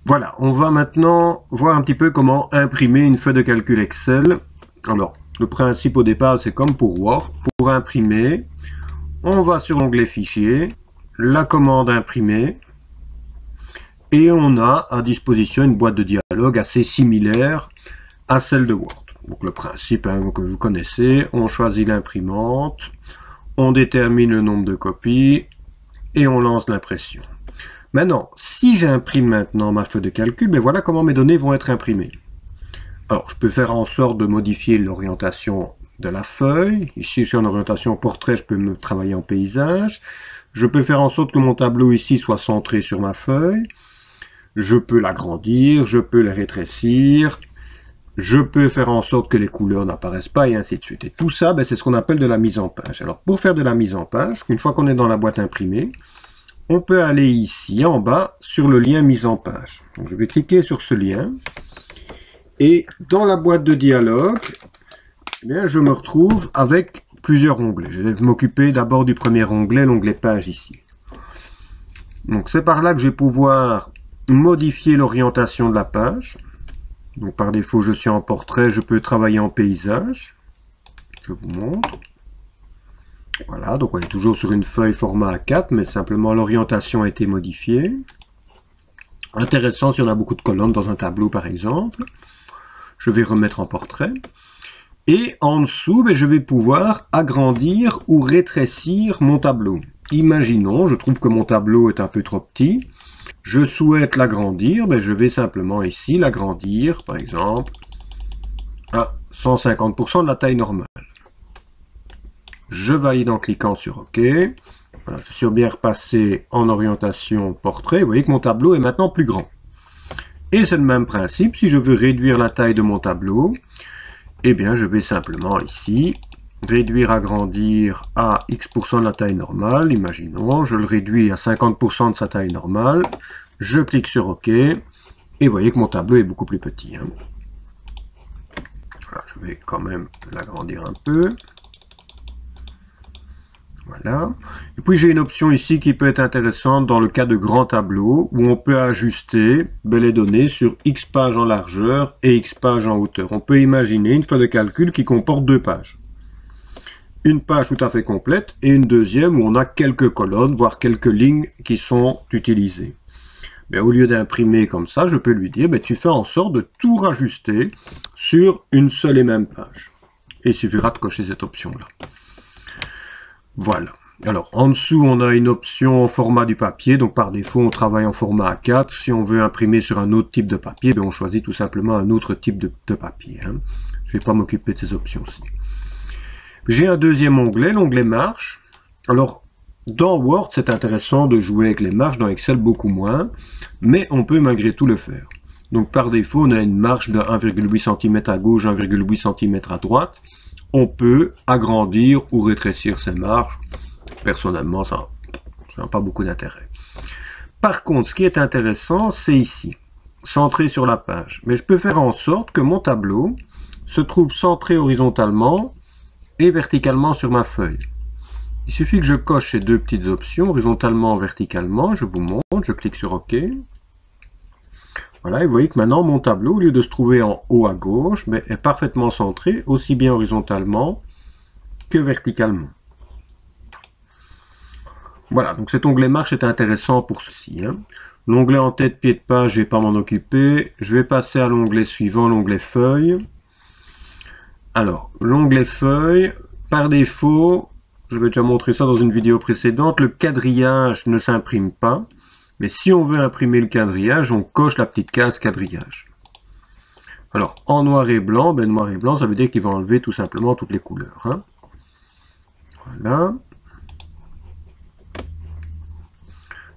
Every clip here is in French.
Voilà, on va maintenant voir un petit peu comment imprimer une feuille de calcul Excel. Alors, le principe au départ, c'est comme pour Word. Pour imprimer, on va sur l'onglet Fichier, la commande Imprimer, et on a à disposition une boîte de dialogue assez similaire à celle de Word. Donc le principe que vous connaissez, on choisit l'imprimante, on détermine le nombre de copies, et on lance l'impression. Maintenant, si j'imprime maintenant ma feuille de calcul, ben voilà comment mes données vont être imprimées. Alors, je peux faire en sorte de modifier l'orientation de la feuille. Ici, je suis en orientation portrait, je peux me travailler en paysage. Je peux faire en sorte que mon tableau ici soit centré sur ma feuille. Je peux l'agrandir, je peux le rétrécir. Je peux faire en sorte que les couleurs n'apparaissent pas et ainsi de suite. Et tout ça, ben, c'est ce qu'on appelle de la mise en page. Alors, pour faire de la mise en page, une fois qu'on est dans la boîte imprimée, on peut aller ici en bas sur le lien mise en page. Donc, je vais cliquer sur ce lien et dans la boîte de dialogue, eh bien, je me retrouve avec plusieurs onglets. Je vais m'occuper d'abord du premier onglet, l'onglet page ici. Donc c'est par là que je vais pouvoir modifier l'orientation de la page. Donc par défaut je suis en portrait, je peux travailler en paysage. Je vous montre. Voilà, donc on est toujours sur une feuille format A4, mais simplement l'orientation a été modifiée. Intéressant si on a beaucoup de colonnes dans un tableau par exemple. Je vais remettre en portrait. Et en dessous, je vais pouvoir agrandir ou rétrécir mon tableau. Imaginons, je trouve que mon tableau est un peu trop petit. Je souhaite l'agrandir, je vais simplement ici l'agrandir, par exemple, à 150% de la taille normale. Je valide en cliquant sur OK. Voilà, je suis bien repassé en orientation portrait. Vous voyez que mon tableau est maintenant plus grand. Et c'est le même principe. Si je veux réduire la taille de mon tableau, eh bien, je vais simplement ici réduire, agrandir à X% de la taille normale. Imaginons, je le réduis à 50% de sa taille normale. Je clique sur OK. Et vous voyez que mon tableau est beaucoup plus petit. Voilà, je vais quand même l'agrandir un peu. Voilà. Et puis j'ai une option ici qui peut être intéressante dans le cas de grands tableaux où on peut ajuster les données sur X pages en largeur et X pages en hauteur. On peut imaginer une feuille de calcul qui comporte deux pages. Une page tout à fait complète et une deuxième où on a quelques colonnes, voire quelques lignes qui sont utilisées. Mais au lieu d'imprimer comme ça, je peux lui dire, tu fais en sorte de tout rajuster sur une seule et même page. Et il suffira de cocher cette option-là. Voilà. Alors, en dessous, on a une option format du papier. Donc, par défaut, on travaille en format A4. Si on veut imprimer sur un autre type de papier, on choisit tout simplement un autre type de papier. Je ne vais pas m'occuper de ces options-ci. J'ai un deuxième onglet, l'onglet marche. Alors, dans Word, c'est intéressant de jouer avec les marches. Dans Excel, beaucoup moins. Mais on peut malgré tout le faire. Donc, par défaut, on a une marche de 1,8 cm à gauche, 1,8 cm à droite. On peut agrandir ou rétrécir ces marges. Personnellement, ça n'a pas beaucoup d'intérêt. Par contre, ce qui est intéressant, c'est ici, centré sur la page. Mais je peux faire en sorte que mon tableau se trouve centré horizontalement et verticalement sur ma feuille. Il suffit que je coche ces deux petites options, horizontalement, verticalement. Je vous montre, je clique sur OK. Voilà, et vous voyez que maintenant mon tableau, au lieu de se trouver en haut à gauche, est parfaitement centré, aussi bien horizontalement que verticalement. Voilà, donc cet onglet marche est intéressant pour ceci. L'onglet en tête, pied de page, je ne vais pas m'en occuper. Je vais passer à l'onglet suivant, l'onglet feuille. Alors, l'onglet feuille, par défaut, je vais déjà montrer ça dans une vidéo précédente, le quadrillage ne s'imprime pas. Mais si on veut imprimer le quadrillage, on coche la petite case quadrillage. Alors, en noir et blanc, noir et blanc, ça veut dire qu'il va enlever tout simplement toutes les couleurs. Voilà.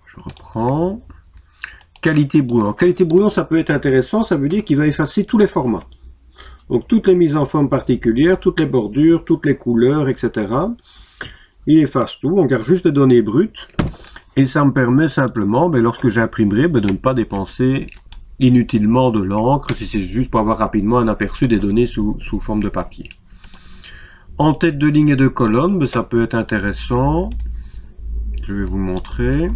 Je reprends. Qualité brouillon. Qualité brouillon, ça peut être intéressant, ça veut dire qu'il va effacer tous les formats. Donc, toutes les mises en forme particulières, toutes les bordures, toutes les couleurs, etc. Il efface tout, on garde juste les données brutes. Et ça me permet simplement, lorsque j'imprimerai, de ne pas dépenser inutilement de l'encre, si c'est juste pour avoir rapidement un aperçu des données sous forme de papier. En tête de ligne et de colonne, ça peut être intéressant. Je vais vous montrer.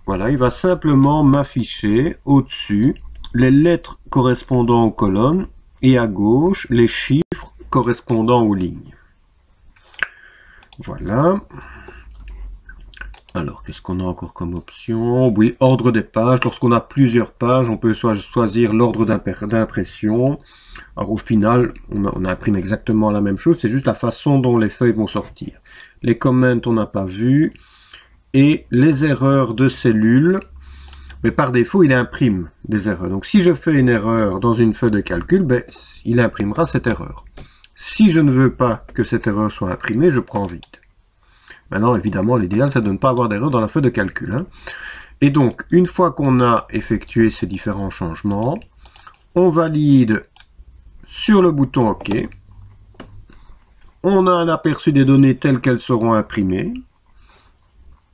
Voilà, il va simplement m'afficher au-dessus les lettres correspondant aux colonnes et à gauche les chiffres correspondant aux lignes. Voilà. Alors, qu'est-ce qu'on a encore comme option? Oui, ordre des pages. Lorsqu'on a plusieurs pages, on peut choisir l'ordre d'impression. Alors, au final, on imprime exactement la même chose. C'est juste la façon dont les feuilles vont sortir. Les comments, on n'a pas vu. Et les erreurs de cellules, mais par défaut, il imprime des erreurs. Donc, si je fais une erreur dans une feuille de calcul, ben, il imprimera cette erreur. Si je ne veux pas que cette erreur soit imprimée, je prends vide. Maintenant, évidemment, l'idéal, c'est de ne pas avoir d'erreur dans la feuille de calcul. Hein. Et donc, une fois qu'on a effectué ces différents changements, on valide sur le bouton OK. On a un aperçu des données telles qu'elles seront imprimées.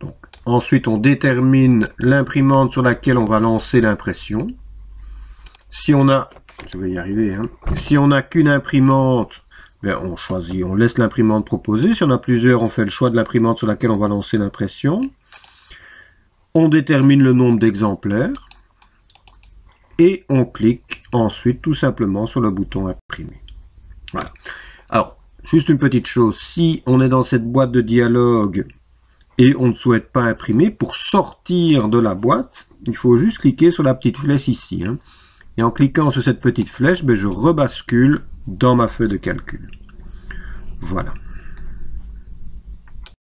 Donc, ensuite, on détermine l'imprimante sur laquelle on va lancer l'impression. Si on a, je vais y arriver, hein, si on n'a qu'une imprimante, ben on choisit, on laisse l'imprimante proposée. Si on a plusieurs, on fait le choix de l'imprimante sur laquelle on va lancer l'impression. On détermine le nombre d'exemplaires. Et on clique ensuite tout simplement sur le bouton imprimer. Voilà. Alors, juste une petite chose, si on est dans cette boîte de dialogue et on ne souhaite pas imprimer, pour sortir de la boîte, il faut juste cliquer sur la petite flèche ici. Hein. Et en cliquant sur cette petite flèche, ben, je rebascule dans ma feuille de calcul. Voilà.